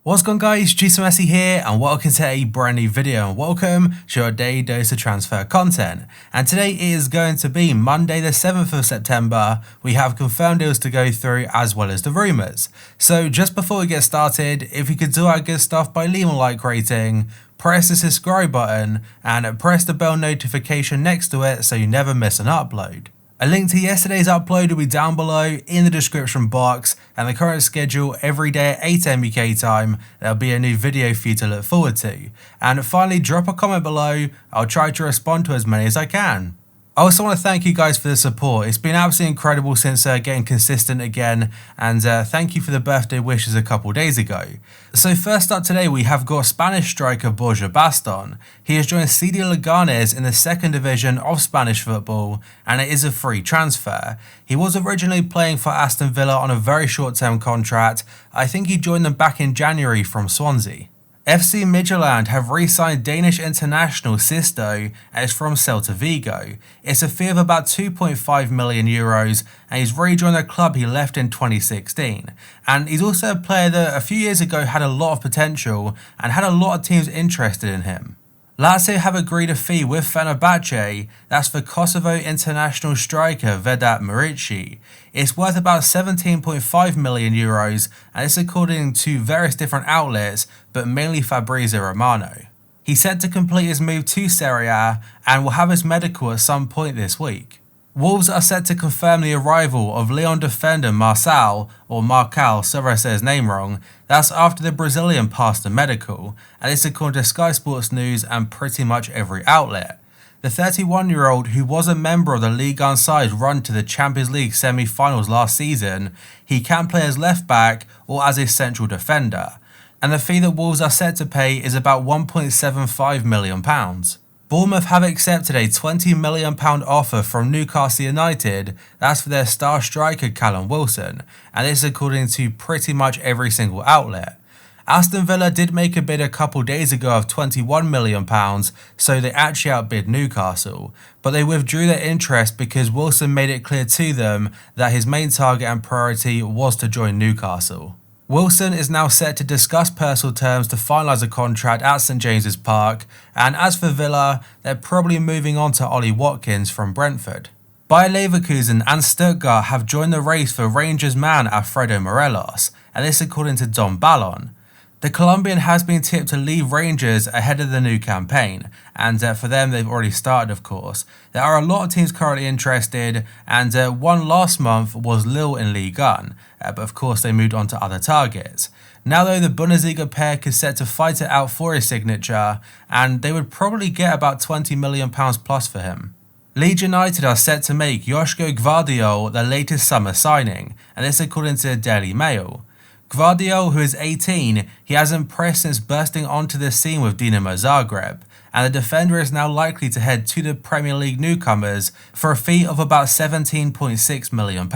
What's going on, guys, GRIEZMANN here and welcome to a brand new video and welcome to your daily dose of transfer content. And today is going to be Monday the 7th of September. We have confirmed deals to go through as well as the rumours. So just before we get started, if you could do our good stuff by leaving a like rating, press the subscribe button and press the bell notification next to it so you never miss an upload. A link to yesterday's upload will be down below in the description box, and the current schedule every day at 8 AM UK time. There'll be a new video for you to look forward to. And finally, drop a comment below. I'll try to respond to as many as I can. I also want to thank you guys for the support. It's been absolutely incredible since getting consistent again, and thank you for the birthday wishes a couple days ago. So first up today we have got Spanish striker Borja Baston. He has joined CD Leganes in the second division of Spanish football, and it is a free transfer. He was originally playing for Aston Villa on a very short-term contract. I think he joined them back in January from Swansea. FC Midtjylland have re-signed Danish international Sisto, and it's from Celta Vigo. It's a fee of about 2.5 million euros, and he's rejoined a club he left in 2016. And he's also a player that a few years ago had a lot of potential and had a lot of teams interested in him. Lazio have agreed a fee with Fenerbahce, that's for Kosovo international striker Vedat Murici. It's worth about 17.5 million euros, and it's according to various different outlets, but mainly Fabrizio Romano. He's set to complete his move to Serie A and will have his medical at some point this week. Wolves are set to confirm the arrival of Lyon defender Marçal, or Marcal, sorry I said his name wrong. That's after the Brazilian passed the medical, and this according to Sky Sports News and pretty much every outlet. The 31-year-old, who was a member of the Ligue 1 side run to the Champions League semi-finals last season, he can play as left back or as a central defender, and the fee that Wolves are set to pay is about £1.75 million. Bournemouth have accepted a £20 million offer from Newcastle United, that's for their star striker Callum Wilson, and this is according to pretty much every single outlet. Aston Villa did make a bid a couple days ago of £21 million, so they actually outbid Newcastle, but they withdrew their interest because Wilson made it clear to them that his main target and priority was to join Newcastle. Wilson is now set to discuss personal terms to finalise a contract at St James's Park, and as for Villa, they're probably moving on to Ollie Watkins from Brentford. Bayer Leverkusen and Stuttgart have joined the race for Rangers man Alfredo Morelos, and this according to Don Ballon. The Colombian has been tipped to leave Rangers ahead of the new campaign, and for them they've already started of course. There are a lot of teams currently interested, and one last month was Lille in Ligue 1, but of course they moved on to other targets. Now though, the Bundesliga pair is set to fight it out for his signature, and they would probably get about £20 million plus for him. Leeds United are set to make Joško Gvardiol their latest summer signing, and this according to the Daily Mail. Gvardiol, who is 18, he has impressed since bursting onto the scene with Dinamo Zagreb, and the defender is now likely to head to the Premier League newcomers for a fee of about £17.6 million,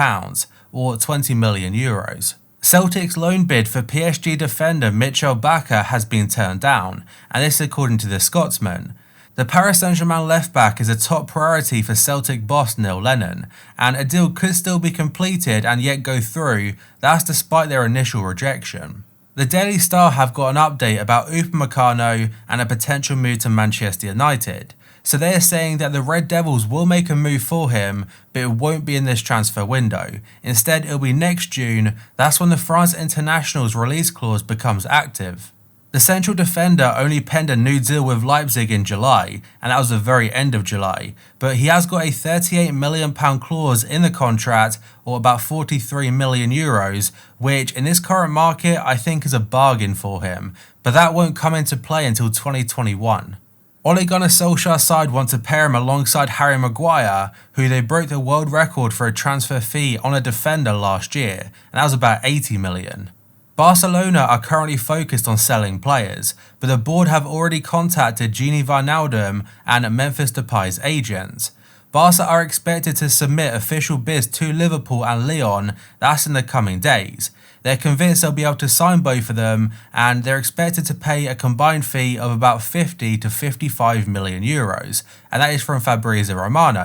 or 20 million euros. Celtic's loan bid for PSG defender Mitchell Bakker has been turned down, and this according to the Scotsman. The Paris Saint-Germain left-back is a top priority for Celtic boss Neil Lennon, and a deal could still be completed and yet go through, that's despite their initial rejection. The Daily Star have got an update about UPAMECANO and a potential move to Manchester United, so they are saying that the Red Devils will make a move for him, but it won't be in this transfer window. Instead, it'll be next June, that's when the France International's release clause becomes active. The central defender only penned a new deal with Leipzig in July, and that was the very end of July, but he has got a £38 million clause in the contract, or about 43 million euros, which in this current market I think is a bargain for him, but that won't come into play until 2021. Ole Gunnar Solskjaer's side want to pair him alongside Harry Maguire, who they broke the world record for a transfer fee on a defender last year, and that was about 80 million. Barcelona are currently focused on selling players, but the board have already contacted Gini Wijnaldum and Memphis Depay's agents. Barca are expected to submit official bids to Liverpool and Lyon, that's in the coming days. They're convinced they'll be able to sign both of them, and they're expected to pay a combined fee of about 50 to 55 million euros, and that is from Fabrizio Romano.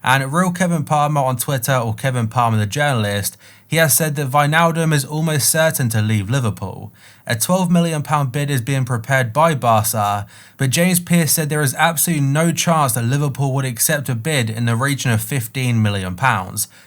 And real Kevin Palmer on Twitter, or Kevin Palmer the journalist, he has said that Wijnaldum is almost certain to leave Liverpool. A £12 million bid is being prepared by Barca, but James Pearce said there is absolutely no chance that Liverpool would accept a bid in the region of £15 million,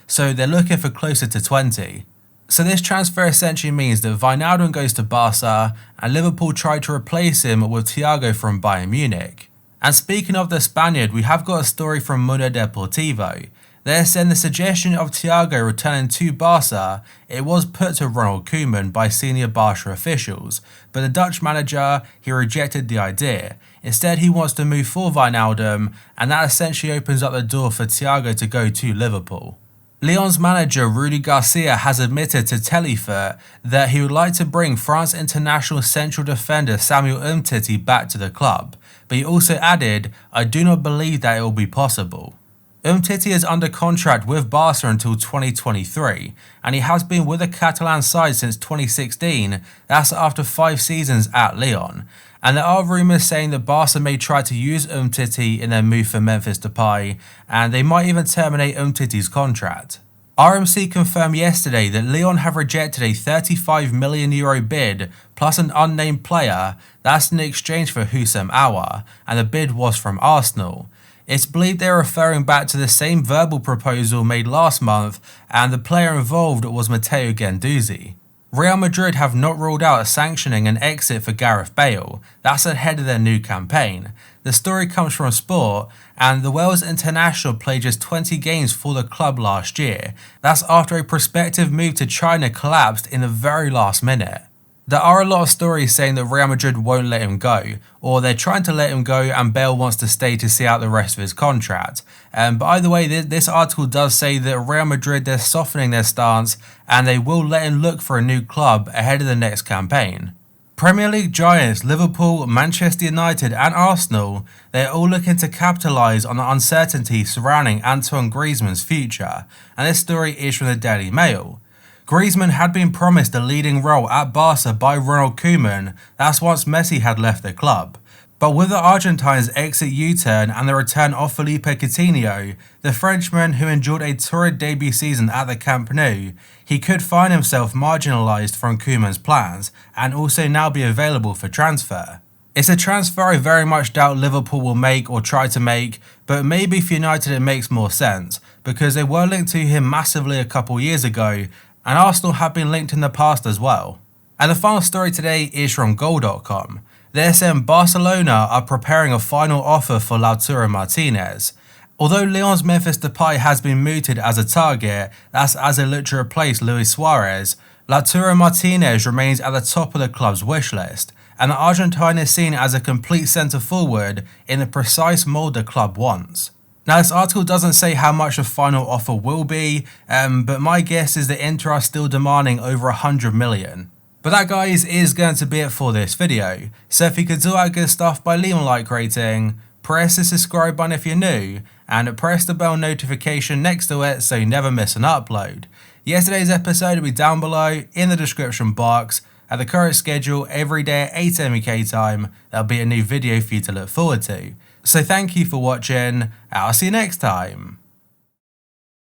so they're looking for closer to 20. So this transfer essentially means that Wijnaldum goes to Barca and Liverpool try to replace him with Thiago from Bayern Munich. And speaking of the Spaniard, we have got a story from Mundo Deportivo. They're saying the suggestion of Thiago returning to Barca, it was put to Ronald Koeman by senior Barca officials, but the Dutch manager, he rejected the idea. Instead, he wants to move for Wijnaldum, and that essentially opens up the door for Thiago to go to Liverpool. Lyon's manager Rudy Garcia has admitted to Telefoot that he would like to bring France international central defender Samuel Umtiti back to the club, but he also added, "I do not believe that it will be possible." Umtiti is under contract with Barca until 2023, and he has been with the Catalan side since 2016, that's after 5 seasons at Lyon. And there are rumours saying that Barca may try to use Umtiti in their move for Memphis Depay, and they might even terminate Umtiti's contract. RMC confirmed yesterday that Lyon have rejected a €35 million bid plus an unnamed player, that's in exchange for Houssem Aouar, and the bid was from Arsenal. It's believed they're referring back to the same verbal proposal made last month, and the player involved was Matteo Guendouzi. Real Madrid have not ruled out sanctioning an exit for Gareth Bale, that's ahead of their new campaign. The story comes from Sport, and the Wales international played just 20 games for the club last year, that's after a prospective move to China collapsed in the very last minute. There are a lot of stories saying that Real Madrid won't let him go, or they're trying to let him go and Bale wants to stay to see out the rest of his contract. But either way, this article does say that Real Madrid, they're softening their stance and they will let him look for a new club ahead of the next campaign. Premier League giants Liverpool, Manchester United and Arsenal, they're all looking to capitalise on the uncertainty surrounding Antoine Griezmann's future, and this story is from the Daily Mail. Griezmann had been promised a leading role at Barca by Ronald Koeman, that's once Messi had left the club. But with the Argentine's exit U-turn and the return of Philippe Coutinho, the Frenchman who enjoyed a torrid debut season at the Camp Nou, he could find himself marginalised from Koeman's plans and also now be available for transfer. It's a transfer I very much doubt Liverpool will make or try to make, but maybe for United it makes more sense, because they were linked to him massively a couple years ago, and Arsenal have been linked in the past as well. And the final story today is from Goal.com. They're saying Barcelona are preparing a final offer for Lautaro Martinez. Although Lyon's Memphis Depay has been mooted as a target, that's as they look to replace Luis Suarez, Lautaro Martinez remains at the top of the club's wish list, and the Argentine is seen as a complete centre forward in the precise mould the club wants. Now this article doesn't say how much the final offer will be, but my guess is that Inter are still demanding over 100 million. But that guys is going to be it for this video, so if you could do that good stuff by leaving a like rating, press the subscribe button if you're new, and press the bell notification next to it so you never miss an upload. Yesterday's episode will be down below in the description box. At the current schedule, every day at 8 AM UK time, there'll be a new video for you to look forward to. So thank you for watching, and I'll see you next time.